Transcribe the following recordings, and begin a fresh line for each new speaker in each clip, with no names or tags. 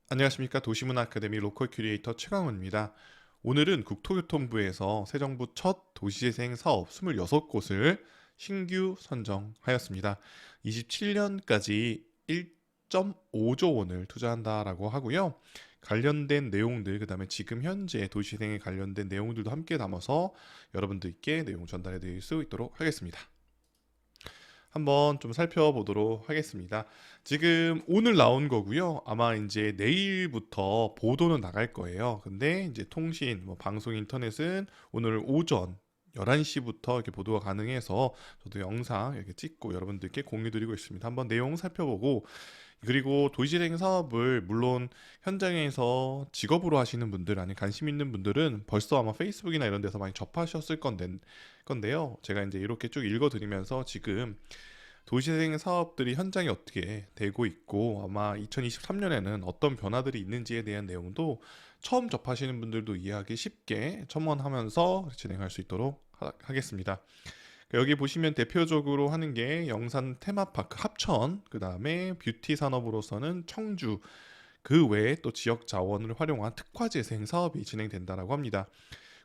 안녕하십니까. 도시문화 아카데미 로컬 큐리에이터 최강훈입니다. 오늘은 국토교통부에서 새 정부 첫 도시재생 사업 26곳을 신규 선정하였습니다. 27년까지 1.5조 원을 투자한다라고 하고요. 관련된 내용들, 그 다음에 지금 현재 도시재생에 관련된 내용들도 함께 담아서 여러분들께 내용 전달해 드릴 수 있도록 하겠습니다. 한번 좀 살펴보도록 하겠습니다. 지금 오늘 나온 거고요. 아마 이제 내일부터 보도는 나갈 거예요. 근데 이제 통신, 방송, 인터넷은 오늘 오전 11시부터 이렇게 보도가 가능해서 저도 영상 이렇게 찍고 여러분들께 공유 드리고 있습니다. 한번 내용 살펴보고, 그리고 도시재생 사업을 물론 현장에서 직업으로 하시는 분들, 아니 관심 있는 분들은 벌써 아마 페이스북이나 이런 데서 많이 접하셨을 건데요. 제가 이제 이렇게 쭉 읽어드리면서 지금 도시재생 사업들이 현장에 어떻게 되고 있고, 아마 2023년에는 어떤 변화들이 있는지에 대한 내용도 처음 접하시는 분들도 이해하기 쉽게 첨언하면서 진행할 수 있도록 하겠습니다. 여기 보시면 대표적으로 하는 게 영산 테마파크 합천, 그 다음에 뷰티 산업으로서는 청주, 그 외에 또 지역 자원을 활용한 특화 재생 사업이 진행된다라고 합니다.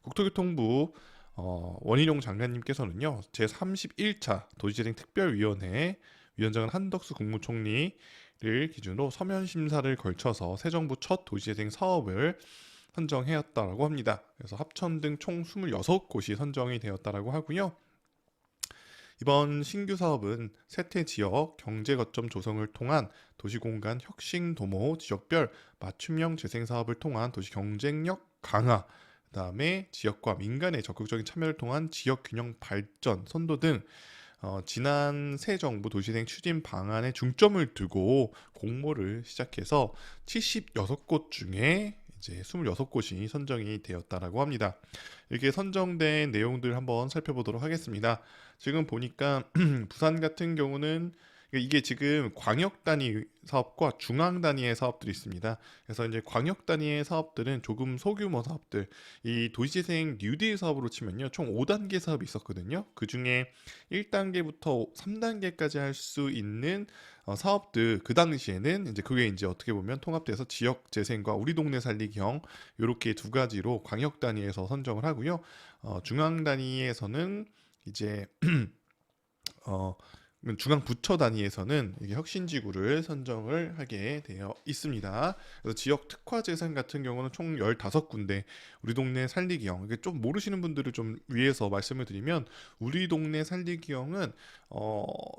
국토교통부 원희룡 장관님께서는요, 제31차 도시재생 특별위원회 위원장은 한덕수 국무총리를 기준으로 서면 심사를 걸쳐서 새 정부 첫 도시재생 사업을 선정하였다라고 합니다. 그래서 합천 등 총 26곳이 선정이 되었다라고 하고요. 이번 신규 사업은 세태 지역 경제 거점 조성을 통한 도시 공간 혁신 도모, 지역별 맞춤형 재생 사업을 통한 도시 경쟁력 강화, 그다음에 지역과 민간의 적극적인 참여를 통한 지역 균형 발전 선도 등 지난 새 정부 도시재생 추진 방안에 중점을 두고 공모를 시작해서 76곳 중에 이제 26곳이 선정이 되었다라고 합니다. 이렇게 선정된 내용들 한번 살펴보도록 하겠습니다. 지금 보니까 부산 같은 경우는 이게 지금 광역 단위 사업과 중앙 단위의 사업들이 있습니다. 그래서 이제 광역 단위의 사업들은 조금 소규모 사업들, 이 도시재생 뉴딜 사업으로 치면요, 총 5단계 사업이 있었거든요. 그 중에 1단계부터 3단계까지 할 수 있는 사업들, 그 당시에는 이제 그게 이제 어떻게 보면 통합돼서 지역 재생과 우리 동네 살리기형 이렇게 두 가지로 광역 단위에서 선정을 하고요. 중앙 단위에서는 이제 어, 중앙 부처 단위에서는 이게 혁신지구를 선정을 하게 되어 있습니다. 그래서 지역 특화 재생 같은 경우는 총 15군데, 우리 동네 살리기형, 이게 좀 모르시는 분들을 좀 위해서 말씀을 드리면, 우리 동네 살리기형은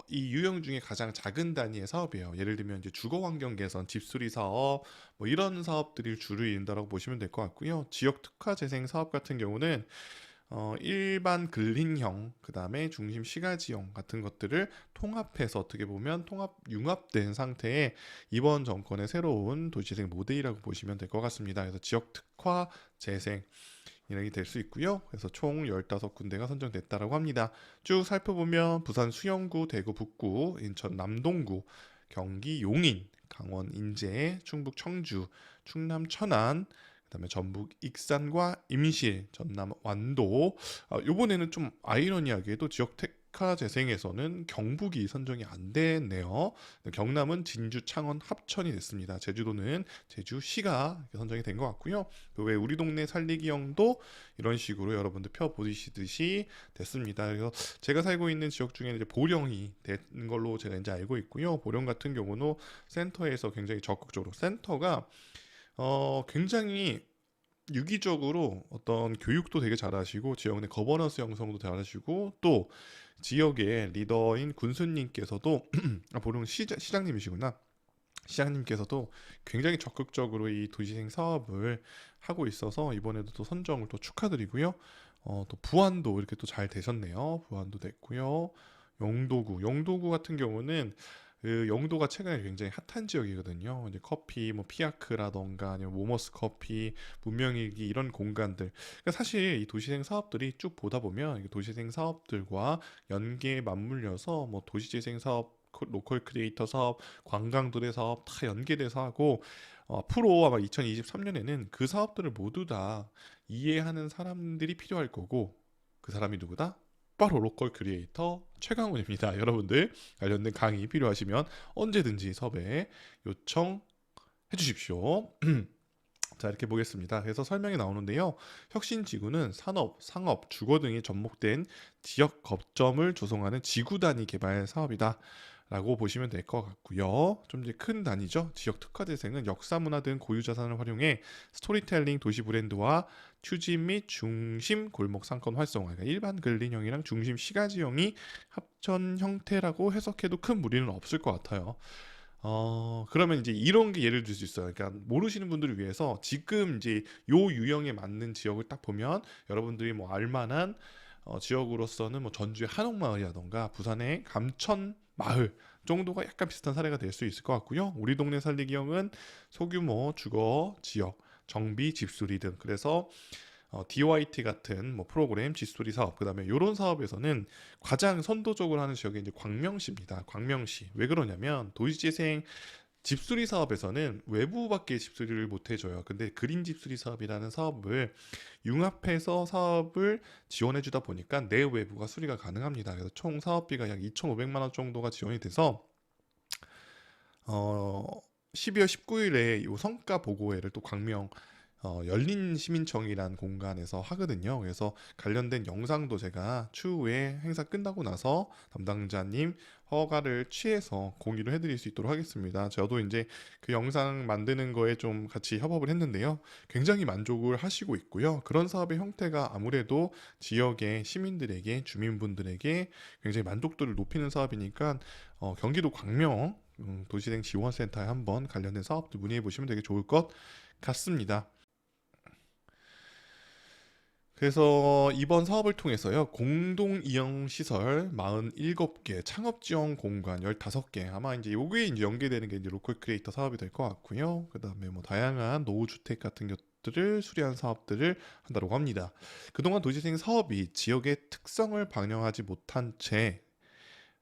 이 유형 중에 가장 작은 단위의 사업이에요. 예를 들면 이제 주거 환경 개선, 집수리 사업, 뭐 이런 사업들이 주를 이룬다고 보시면 될 것 같고요. 지역 특화 재생 사업 같은 경우는 일반 근린형, 그 다음에 중심 시가지형 같은 것들을 통합해서 어떻게 보면 융합된 상태의 이번 정권의 새로운 도시재생 모델이라고 보시면 될 것 같습니다. 그래서 지역 특화 재생 이렇게 될 수 있고요. 그래서 총 15군데가 선정됐다라고 합니다. 쭉 살펴보면 부산 수영구, 대구 북구, 인천 남동구, 경기 용인, 강원 인제, 충북 청주, 충남 천안, 그다음에 전북 익산과 임실, 전남 완도. 이번에는 좀 아이러니하게도 지역 특화 재생에서는 경북이 선정이 안 됐네요. 경남은 진주, 창원, 합천이 됐습니다. 제주도는 제주시가 선정이 된 것 같고요. 그 외 우리 동네 살리기형도 이런 식으로 여러분들 펴 보시듯이 됐습니다. 그래서 제가 살고 있는 지역 중에 이제 보령이 된 걸로 제가 이제 알고 있고요. 보령 같은 경우는 센터에서 굉장히 적극적으로, 센터가 굉장히 유기적으로 어떤 교육도 되게 잘하시고 지역 내 거버넌스 형성도 잘하시고, 또 지역의 리더인 군수님께서도 보령 시장님이시구나. 시장님께서도 굉장히 적극적으로 이 도시생 사업을 하고 있어서 이번에도 또 선정을 또 축하드리고요. 또 부안도 이렇게 또 잘 되셨네요. 부안도 됐고요. 영도구 같은 경우는 그 영도가 최근에 굉장히 핫한 지역이거든요. 이제 커피, 뭐 피아크라던가 아니면 모머스 커피, 문명일기 이런 공간들. 그러니까 사실 이 도시재생 사업들이 쭉 보다 보면 이게 도시재생 사업들과 연계에 맞물려서 뭐 도시재생 사업, 로컬 크리에이터 사업, 관광도래 사업 다 연계돼서 하고, 앞으로 아마 2023년에는 그 사업들을 모두 다 이해하는 사람들이 필요할 거고, 그 사람이 누구다? 바로 로컬 크리에이터 최강훈입니다. 여러분들 관련된 강의 필요하시면 언제든지 섭외 요청해 주십시오. 자, 이렇게 보겠습니다. 그래서 설명이 나오는데요. 혁신지구는 산업, 상업, 주거 등이 접목된 지역 거점을 조성하는 지구 단위 개발 사업이다 라고 보시면 될 것 같고요. 좀 이제 큰 단위죠. 지역 특화 재생은 역사 문화 등 고유 자산을 활용해 스토리텔링 도시 브랜드와 추진 및 중심 골목 상권 활성화, 그러니까 일반 근린형이랑 중심 시가지형이 합천 형태라고 해석해도 큰 무리는 없을 것 같아요. 그러면 이제 이런 게 예를 들 수 있어요. 그러니까 모르시는 분들을 위해서 지금 이제 요 유형에 맞는 지역을 딱 보면 여러분들이 뭐 알만한 지역으로서는 뭐 전주의 한옥마을이라던가 부산의 감천마을 정도가 약간 비슷한 사례가 될 수 있을 것 같고요. 우리 동네 살리기형은 소규모 주거 지역, 정비, 집수리 등, 그래서 DYT 같은 뭐 프로그램, 집수리 사업, 그다음에 이런 사업에서는 가장 선도적으로 하는 지역이 이제 광명시입니다. 광명시. 왜 그러냐면 도시재생 집수리 사업에서는 외부밖에 집수리를 못 해줘요. 근데 그린 집수리 사업이라는 사업을 융합해서 사업을 지원해 주다 보니까 내외부가 수리가 가능합니다. 그래서 총 사업비가 약 2,500만 원 정도가 지원이 돼서 어 12월 19일에 이 성과 보고회를 또 광명 열린 시민청이란 공간에서 하거든요. 그래서 관련된 영상도 제가 추후에 행사 끝나고 나서 담당자님 허가를 취해서 공유를 해드릴 수 있도록 하겠습니다. 저도 이제 그 영상 만드는 거에 좀 같이 협업을 했는데요. 굉장히 만족을 하시고 있고요. 그런 사업의 형태가 아무래도 지역의 시민들에게, 주민분들에게 굉장히 만족도를 높이는 사업이니까 경기도 광명 도시재생 지원센터에 한번 관련된 사업들 문의해 보시면 되게 좋을 것 같습니다. 그래서 이번 사업을 통해서요, 공동 이용 시설 47개, 창업 지원 공간 15개, 아마 이제 요게 이제 연계되는 게 이제 로컬 크리에이터 사업이 될 것 같고요. 그다음에 뭐 다양한 노후 주택 같은 것들을 수리한 사업들을 한다고 합니다. 그동안 도시재생 사업이 지역의 특성을 반영하지 못한 채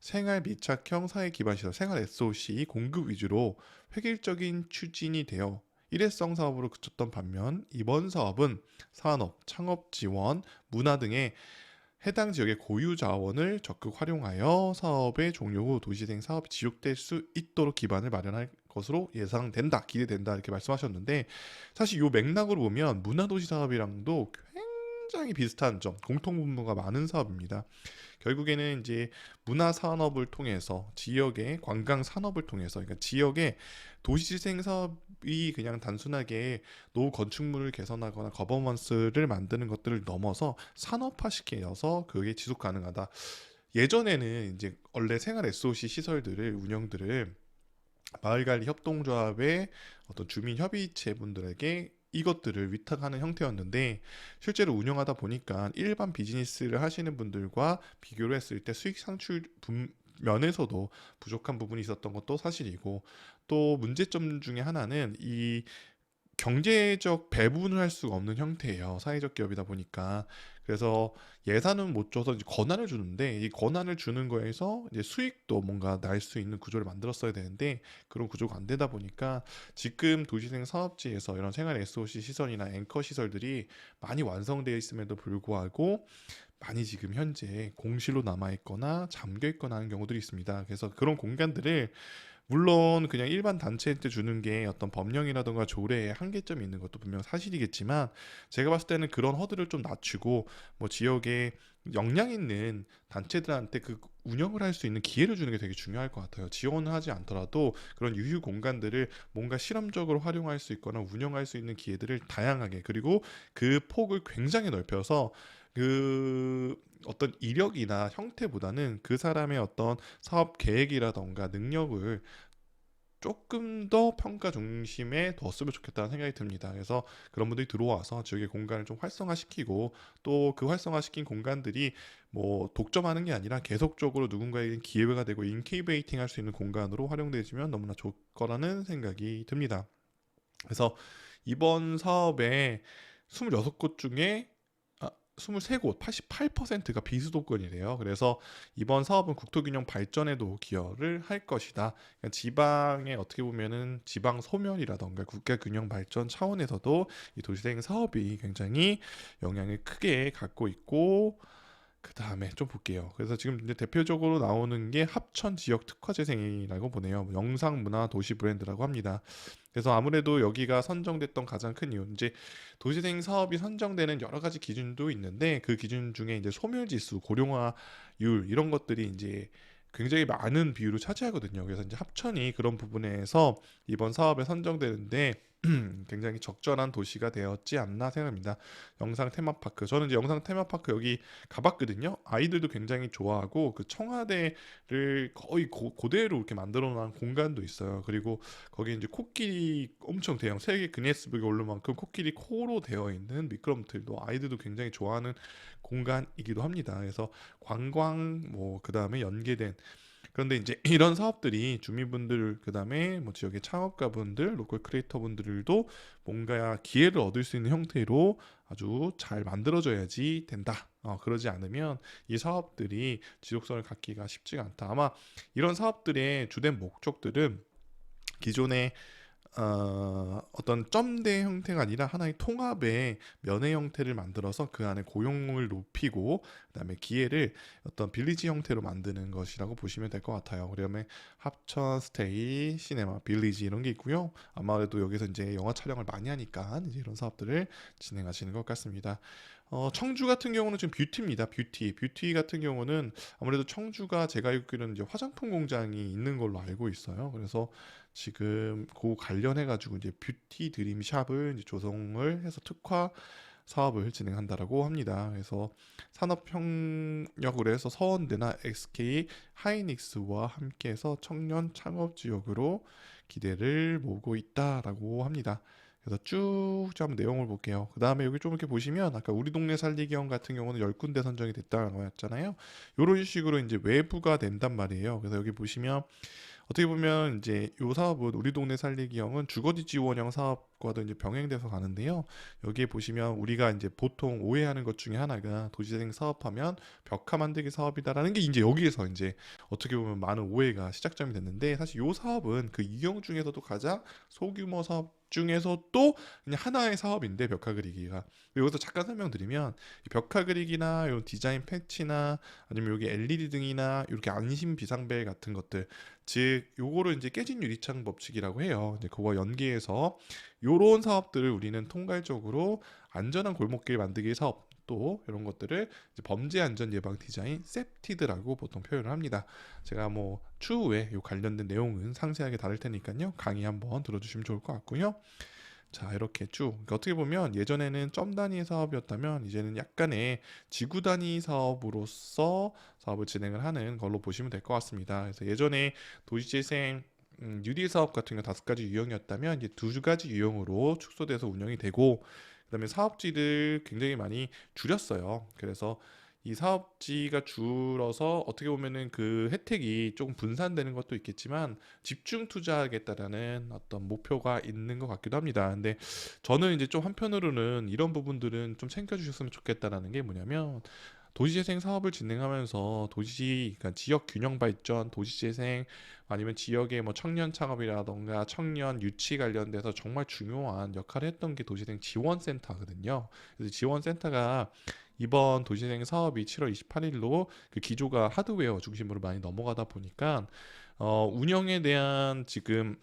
생활 밀착형 사회 기반 시설, 생활 SOC 공급 위주로 획일적인 추진이 되어 일회성 사업으로 그쳤던 반면 이번 사업은 산업, 창업 지원, 문화 등의 해당 지역의 고유 자원을 적극 활용하여 사업의 종료 후 도시재생 사업이 지속될 수 있도록 기반을 마련할 것으로 예상된다, 기대된다 이렇게 말씀하셨는데, 사실 이 맥락으로 보면 문화도시 사업이랑도 굉장히 비슷한 점, 공통분모가 많은 사업입니다. 결국에는 이제 문화 산업을 통해서 지역의 관광 산업을 통해서, 그러니까 지역의 도시재생 사업이 그냥 단순하게 노후 건축물을 개선하거나 거버먼스를 만드는 것들을 넘어서 산업화시켜서 그게 지속 가능하다. 예전에는 이제 원래 생활 SOC 시설들을 운영들을 마을관리 협동조합의 어떤 주민 협의체 분들에게 이것들을 위탁하는 형태였는데, 실제로 운영하다 보니까 일반 비즈니스를 하시는 분들과 비교를 했을 때 수익 창출 면에서도 부족한 부분이 있었던 것도 사실이고, 또 문제점 중에 하나는 이 경제적 배분을 할 수가 없는 형태예요. 사회적 기업이다 보니까. 그래서 예산은 못 줘서 이제 권한을 주는데, 이 권한을 주는 거에서 이제 수익도 뭔가 날 수 있는 구조를 만들었어야 되는데 그런 구조가 안 되다 보니까 지금 도시생 사업지에서 이런 생활 SOC 시설이나 앵커 시설들이 많이 완성되어 있음에도 불구하고 많이 지금 현재 공실로 남아 있거나 잠겨 있거나 하는 경우들이 있습니다. 그래서 그런 공간들을, 물론 그냥 일반 단체한테 주는 게 어떤 법령이라든가 조례에 한계점이 있는 것도 분명 사실이겠지만, 제가 봤을 때는 그런 허들을 좀 낮추고 뭐 지역에 역량 있는 단체들한테 그 운영을 할 수 있는 기회를 주는 게 되게 중요할 것 같아요. 지원을 하지 않더라도 그런 유휴 공간들을 뭔가 실험적으로 활용할 수 있거나 운영할 수 있는 기회들을 다양하게, 그리고 그 폭을 굉장히 넓혀서 그 어떤 이력이나 형태보다는 그 사람의 어떤 사업 계획이라던가 능력을 조금 더 평가 중심에 뒀으면 좋겠다는 생각이 듭니다. 그래서 그런 분들이 들어와서 지역의 공간을 좀 활성화시키고, 또 그 활성화시킨 공간들이 뭐 독점하는 게 아니라 계속적으로 누군가에게 기회가 되고 인큐베이팅 할 수 있는 공간으로 활용되지면 너무나 좋을 거라는 생각이 듭니다. 그래서 이번 사업에 26곳 중에 23곳, 88%가 비수도권이래요. 그래서 이번 사업은 국토균형 발전에도 기여를 할 것이다. 그러니까 지방에 어떻게 보면은 지방 소멸이라던가 국가균형 발전 차원에서도 이 도시재생 사업이 굉장히 영향을 크게 갖고 있고, 그다음에 좀 볼게요. 그래서 지금 이제 대표적으로 나오는 게 합천 지역 특화 재생이라고 보네요. 영상 문화 도시 브랜드라고 합니다. 그래서 아무래도 여기가 선정됐던 가장 큰 이유, 이제 도시재생 사업이 선정되는 여러 가지 기준도 있는데 그 기준 중에 이제 소멸 지수, 고령화율 이런 것들이 이제 굉장히 많은 비율을 차지하거든요. 그래서 이제 합천이 그런 부분에서 이번 사업에 선정되는데 굉장히 적절한 도시가 되었지 않나 생각합니다. 영상 테마파크. 저는 이제 영상 테마파크 여기 가봤거든요. 아이들도 굉장히 좋아하고 그 청와대를 거의 그대로 이렇게 만들어 놓은 공간도 있어요. 그리고 거기 이제 코끼리 엄청 대형 세계 기네스북에 오를 만큼 코끼리 코로 되어 있는 미끄럼틀도 아이들도 굉장히 좋아하는 공간이기도 합니다. 그래서 관광 뭐 그다음에 연계된, 그런데 이제 이런 사업들이 주민분들 그다음에 뭐 지역의 창업가분들, 로컬 크리에이터분들도 뭔가 기회를 얻을 수 있는 형태로 아주 잘 만들어져야지 된다. 그러지 않으면 이 사업들이 지속성을 갖기가 쉽지가 않다. 아마 이런 사업들의 주된 목적들은 기존의 어떤 점대 형태가 아니라 하나의 통합의 면의 형태를 만들어서 그 안에 고용을 높이고 그다음에 기회를 어떤 빌리지 형태로 만드는 것이라고 보시면 될 것 같아요. 그러면 합천, 스테이, 시네마, 빌리지 이런 게 있고요. 아마도 여기서 이제 영화 촬영을 많이 하니까 이제 이런 사업들을 진행하시는 것 같습니다. 청주 같은 경우는 지금 뷰티입니다. 뷰티 같은 경우는 아무래도 청주가 제가 알기로는 이제 화장품 공장이 있는 걸로 알고 있어요. 그래서 지금 그 관련해 가지고 이제 뷰티 드림 샵을 이제 조성을 해서 특화 사업을 진행한다라고 합니다. 그래서 산업협력으로 해서 서원대나 SK 하이닉스와 함께해서 청년 창업 지역으로 기대를 모으고 있다라고 합니다. 그래서 쭉 한번 내용을 볼게요. 그 다음에 여기 좀 이렇게 보시면 아까 우리 동네 살리기형 같은 경우는 10군데 선정이 됐다고 했잖아요. 이런 식으로 이제 외부가 된단 말이에요. 그래서 여기 보시면 어떻게 보면 이제 요 사업은 우리 동네 살리기형은 주거지 지원형 사업과도 이제 병행돼서 가는데요. 여기에 보시면 우리가 이제 보통 오해하는 것 중에 하나가 도시재생 사업하면 벽화 만들기 사업이다라는 게 이제 여기에서 이제 어떻게 보면 많은 오해가 시작점이 됐는데, 사실 요 사업은 그 이형 중에서도 가장 소규모 사업 중에서 또 그냥 하나의 사업인데, 벽화 그리기가. 여기서 잠깐 설명드리면 이 벽화 그리기나 요 디자인 패치나 아니면 여기 LED 등이나 이렇게 안심 비상벨 같은 것들, 즉 요거를 이제 깨진 유리창 법칙이라고 해요. 이제 그거와 연계해서 요런 사업들을 우리는 통괄적으로 안전한 골목길 만들기 사업, 또 이런 것들을 이제 범죄 안전 예방 디자인 세프티드라고 보통 표현을 합니다. 제가 뭐 추후에 요 관련된 내용은 상세하게 다룰 테니까요. 강의 한번 들어주시면 좋을 것 같고요. 자, 이렇게 쭉. 그러니까 어떻게 보면 예전에는 점 단위 사업이었다면 이제는 약간의 지구 단위 사업으로서 사업을 진행을 하는 걸로 보시면 될 것 같습니다. 그래서 예전에 도시재생 뉴딜 사업 같은 경우 5가지 유형이었다면 이제 2가지 유형으로 축소돼서 운영이 되고, 그다음에 사업지를 굉장히 많이 줄였어요. 그래서 이 사업지가 줄어서 어떻게 보면은 그 혜택이 조금 분산되는 것도 있겠지만 집중 투자하겠다라는 어떤 목표가 있는 것 같기도 합니다. 근데 저는 이제 좀 한편으로는 이런 부분들은 좀 챙겨주셨으면 좋겠다라는 게 뭐냐면, 도시재생 사업을 진행하면서 그러니까 지역 균형 발전, 도시재생 아니면 지역의 뭐 청년 창업이라던가 청년 유치 관련돼서 정말 중요한 역할을 했던 게 도시재생 지원센터거든요. 그래서 지원센터가 이번 도시재생 사업이 7월 28일로 그 기조가 하드웨어 중심으로 많이 넘어가다 보니까 운영에 대한 지금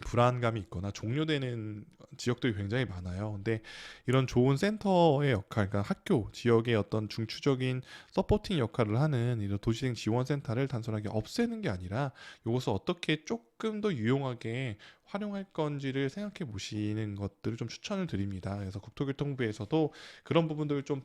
불안감이 있거나 종료되는 지역들이 굉장히 많아요. 근데 이런 좋은 센터의 역할, 그러니까 학교, 지역의 어떤 중추적인 서포팅 역할을 하는 이런 도시생 지원센터를 단순하게 없애는 게 아니라 이것을 어떻게 조금 더 유용하게 활용할 건지를 생각해 보시는 것들을 좀 추천을 드립니다. 그래서 국토교통부에서도 그런 부분들을 좀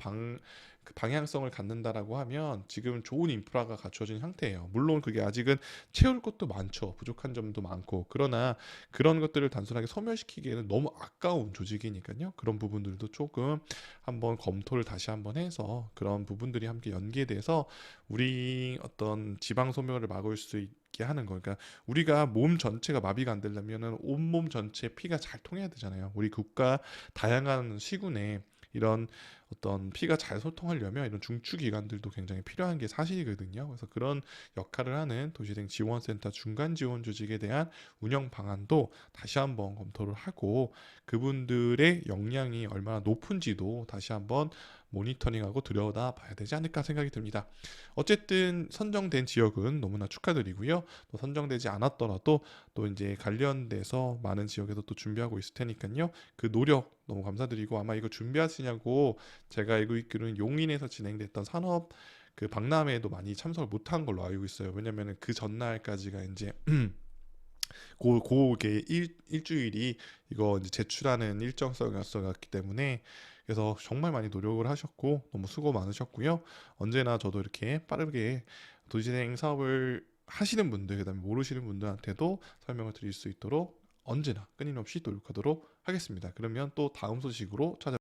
그 방향성을 갖는다라고 하면 지금 좋은 인프라가 갖춰진 상태예요. 물론 그게 아직은 채울 것도 많죠. 부족한 점도 많고. 그러나 그런 것들을 단순하게 소멸시키기에는 너무 아까운 조직이니까요. 그런 부분들도 조금 한번 검토를 다시 한번 해서 그런 부분들이 함께 연계돼서 우리 어떤 지방 소멸을 막을 수 있게 하는 거. 그러니까 우리가 몸 전체가 마비가 안 되려면은 온몸 전체에 피가 잘 통해야 되잖아요. 우리 국가 다양한 시군에 이런 어떤 피가 잘 소통하려면 이런 중추 기관들도 굉장히 필요한 게 사실이거든요. 그래서 그런 역할을 하는 도시생 지원센터 중간 지원 조직에 대한 운영 방안도 다시 한번 검토를 하고 그분들의 역량이 얼마나 높은지도 다시 한번 모니터링하고 들여다봐야 되지 않을까 생각이 듭니다. 어쨌든 선정된 지역은 너무나 축하드리고요. 또 선정되지 않았더라도 또 이제 관련돼서 많은 지역에서 또 준비하고 있을 테니까요. 그 노력 너무 감사드리고, 아마 이거 준비하시냐고 제가 알고 있기로는 용인에서 진행됐던 산업 그 박람회에도 많이 참석을 못한 걸로 알고 있어요. 왜냐면은 그 전날까지가 이제 고게 일주일이 이거 이제 제출하는 일정성이었기 때문에, 그래서 정말 많이 노력을 하셨고 너무 수고 많으셨고요. 언제나 저도 이렇게 빠르게 도시재생 사업을 하시는 분들, 그다음에 모르시는 분들한테도 설명을 드릴 수 있도록 언제나 끊임없이 노력하도록 하겠습니다. 그러면 또 다음 소식으로 찾아